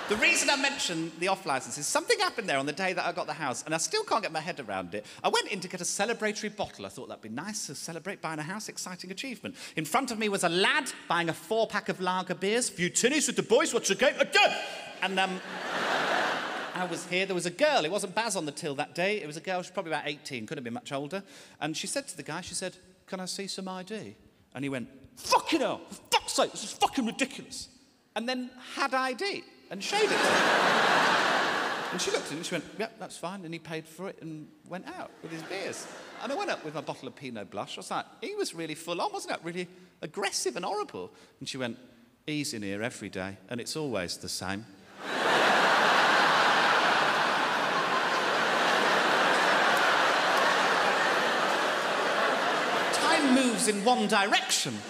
The reason I mentioned the off-licence is something happened there on the day that I got the house, and I still can't get my head around it. I went in to get a celebratory bottle. I thought that'd be nice to celebrate buying a house, exciting achievement. In front of me was a lad buying a 4-pack of lager beers. Few tinnies with the boys, what's your game? And I was here, there was a girl, it wasn't Baz on the till that day, it was a girl, she was probably about 18, couldn't have been much older. And she said to the guy, she said, "Can I see some ID?" And he went, "Fucking hell, for fuck's sake, this is fucking ridiculous." And then had ID. And showed it to her. And she looked at it and she went, "Yep, that's fine." And he paid for it and went out with his beers. And I went up with my bottle of Pinot Blush. I was like, he was really full on, wasn't it? Really aggressive and horrible. And she went, "He's in here every day, and it's always the same." Time moves in one direction.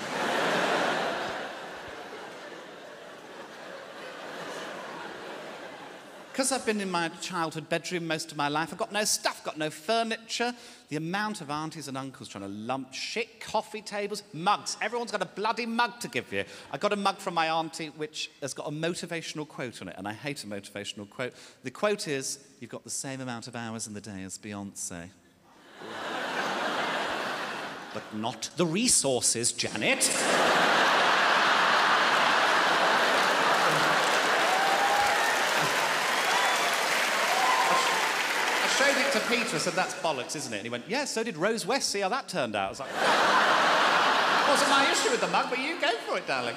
Because I've been in my childhood bedroom most of my life, I've got no stuff, got no furniture. The amount of aunties and uncles trying to lump shit, coffee tables, mugs. Everyone's got a bloody mug to give you. I got a mug from my auntie which has got a motivational quote on it, and I hate a motivational quote. The quote is, "You've got the same amount of hours in the day as Beyonce." But not the resources, Janet. I showed it to Peter, I said, "That's bollocks, isn't it?" And he went, "Yeah, so did Rose West, see how that turned out." I was like, "It wasn't my issue with the mug, but you go for it, darling."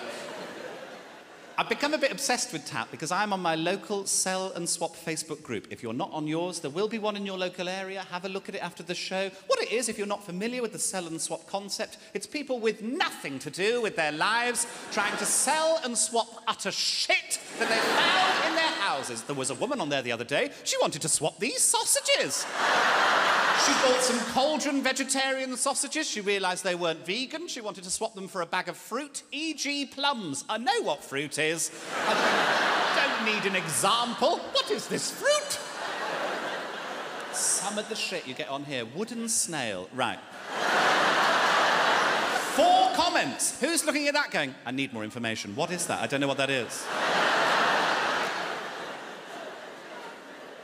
I've become a bit obsessed with tap because I'm on my local Sell and Swap Facebook group. If you're not on yours, there will be one in your local area. Have a look at it after the show. What it is, if you're not familiar with the Sell and Swap concept, it's people with nothing to do with their lives trying to sell and swap utter shit that they found in their houses. There was a woman on there the other day. She wanted to swap these sausages. She bought some cauldron vegetarian sausages. She realised they weren't vegan. She wanted to swap them for a bag of fruit, e.g. plums. I know what fruit is. I don't need an example. What is this fruit? Some of the shit you get on here. Wooden snail. Right. 4 comments. Who's looking at that going, "I need more information"? What is that? I don't know what that is.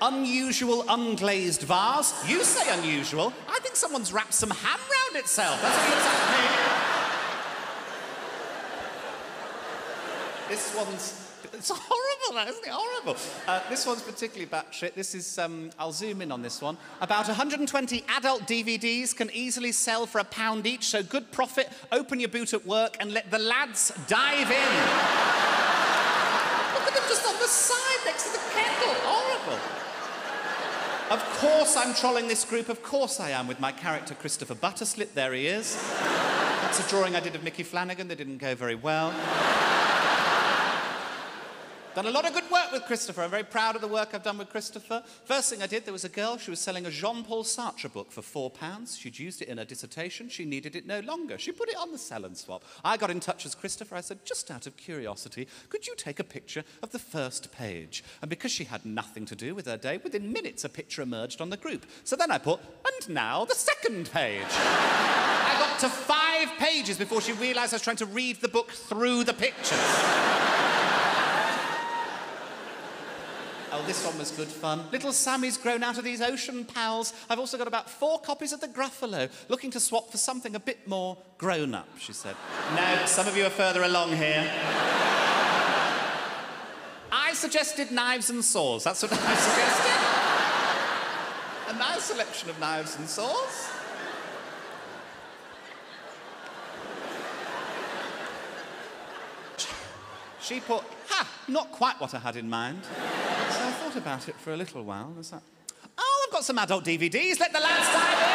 Unusual unglazed vase. You say unusual. I think someone's wrapped some ham round itself. That's what it looks like to me. This one's... It's horrible, isn't it? Horrible. This one's particularly batshit. This is, I'll zoom in on this one. About 120 adult DVDs can easily sell for £1 each, so good profit. Open your boot at work and let the lads dive in. Look at them just on the side next to the kettle. Horrible. Of course I'm trolling this group, of course I am, with my character Christopher Butterslip. There he is. That's a drawing I did of Mickey Flanagan that didn't go very well. Done a lot of good work with Christopher. I'm very proud of the work I've done with Christopher. First thing I did, there was a girl, she was selling a Jean-Paul Sartre book for £4. She'd used it in her dissertation. She needed it no longer. She put it on the Sell and Swap. I got in touch with Christopher. I said, just out of curiosity, could you take a picture of the first page? And because she had nothing to do with her day, within minutes a picture emerged on the group. So then I put, and now the second page. I got to 5 pages before she realised I was trying to read the book through the pictures. Oh, this one was good fun. Little Sammy's grown out of these ocean pals. I've also got about 4 copies of the Gruffalo, looking to swap for something a bit more grown-up, she said. No, some of you are further along here. I suggested knives and saws. That's what I suggested. A nice selection of knives and saws. She put, not quite what I had in mind. So I thought about it for a little while. I was like, oh, I've got some adult DVDs. Let the lads dive in.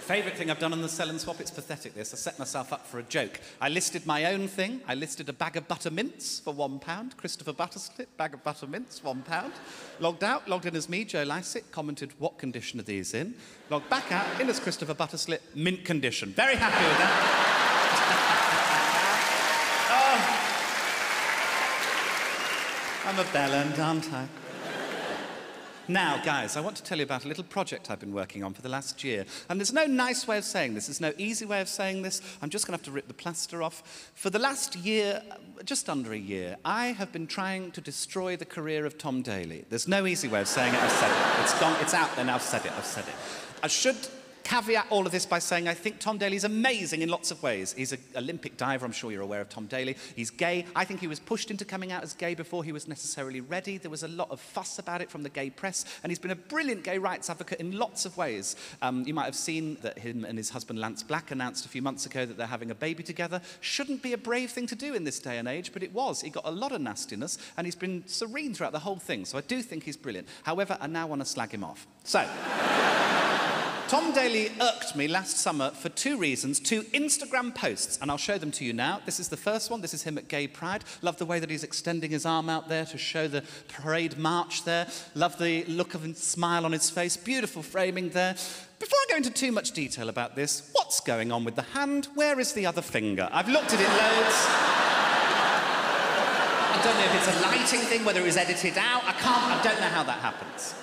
Favourite thing I've done on the Sell and Swap, it's pathetic this. I set myself up for a joke. I listed my own thing. I listed a bag of butter mints for £1. Christopher Butterslip, bag of butter mints, £1. Logged out, logged in as me, Joe Lycett, commented, what condition are these in? Logged back out, in as Christopher Butterslip, mint condition. Very happy with that. Oh. I'm a bellend, aren't I? Now, guys, I want to tell you about a little project I've been working on for the last year. And there's no nice way of saying this. There's no easy way of saying this. I'm just going to have to rip the plaster off. For the last year, just under a year, I have been trying to destroy the career of Tom Daly. There's no easy way of saying it. I've said it. It's gone. It's out there now. I've said it. I've said it. I should caveat all of this by saying I think Tom Daly's amazing in lots of ways. He's an Olympic diver. I'm sure you're aware of Tom Daly. He's gay. I think he was pushed into coming out as gay before he was necessarily ready. There was a lot of fuss about it from the gay press, and he's been a brilliant gay rights advocate in lots of ways. You might have seen that him and his husband Lance Black announced a few months ago that they're having a baby together. Shouldn't be a brave thing to do in this day and age, but it was. He got a lot of nastiness, and he's been serene throughout the whole thing, so I do think he's brilliant. However, I now want to slag him off. So... Tom Daly irked me last summer for two reasons, two Instagram posts, and I'll show them to you now. This is the first one. This is him at Gay Pride. Love the way that he's extending his arm out there to show the parade march there. Love the look of a smile on his face. Beautiful framing there. Before I go into too much detail about this, what's going on with the hand? Where is the other finger? I've looked at it loads. I don't know if it's a lighting thing, whether it was edited out. I don't know how that happens.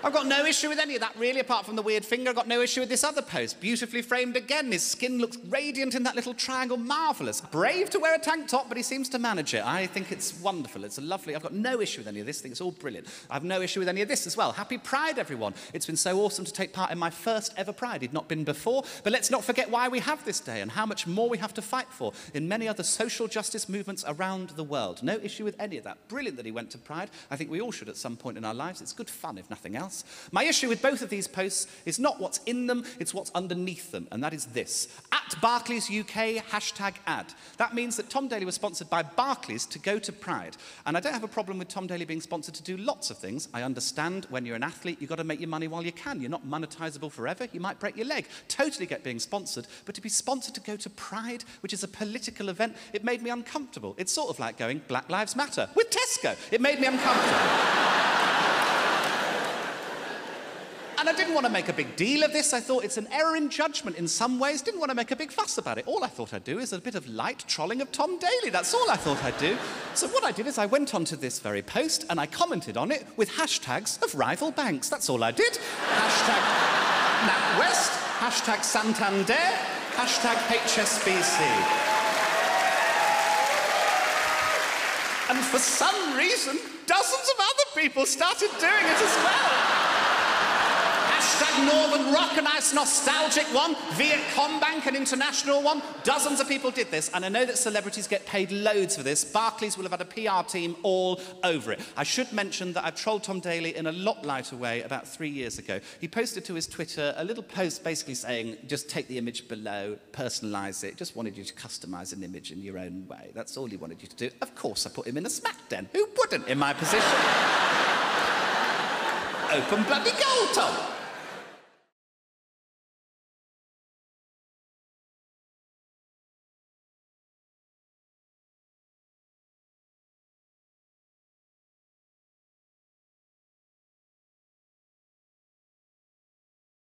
I've got no issue with any of that, really, apart from the weird finger. I've got no issue with this other post. Beautifully framed again. His skin looks radiant in that little triangle. Marvellous. Brave to wear a tank top, but he seems to manage it. I think it's wonderful. It's a lovely... I've got no issue with any of this. I think it's all brilliant. I have no issue with any of this as well. Happy Pride, everyone. It's been so awesome to take part in my first ever Pride. He'd not been before, but let's not forget why we have this day and how much more we have to fight for in many other social justice movements around the world. No issue with any of that. Brilliant that he went to Pride. I think we all should at some point in our lives. It's good fun, if nothing else. My issue with both of these posts is not what's in them, it's what's underneath them, and that is this. At Barclays UK, #ad. That means that Tom Daly was sponsored by Barclays to go to Pride. And I don't have a problem with Tom Daly being sponsored to do lots of things. I understand when you're an athlete, you've got to make your money while you can. You're not monetizable forever. You might break your leg. Totally get being sponsored. But to be sponsored to go to Pride, which is a political event, it made me uncomfortable. It's sort of like going Black Lives Matter with Tesco. It made me uncomfortable. And I didn't want to make a big deal of this. I thought it's an error in judgment in some ways. Didn't want to make a big fuss about it. All I thought I'd do is a bit of light trolling of Tom Daly. That's all I thought I'd do. So what I did is I went onto this very post and I commented on it with hashtags of rival banks. That's all I did. Hashtag NatWest, #Santander, #HSBC. And for some reason, dozens of other people started doing it as well. Northern Rock, a nice nostalgic one. Vietcom Bank, an international one. Dozens of people did this, and I know that celebrities get paid loads for this. Barclays will have had a PR team all over it. I should mention that I've trolled Tom Daly in a lot lighter way about 3 years ago. He posted to his Twitter a little post basically saying, just take the image below, personalise it. Just wanted you to customise an image in your own way. That's all he wanted you to do. Of course, I put him in a smack den. Who wouldn't in my position? Open bloody goal, Tom.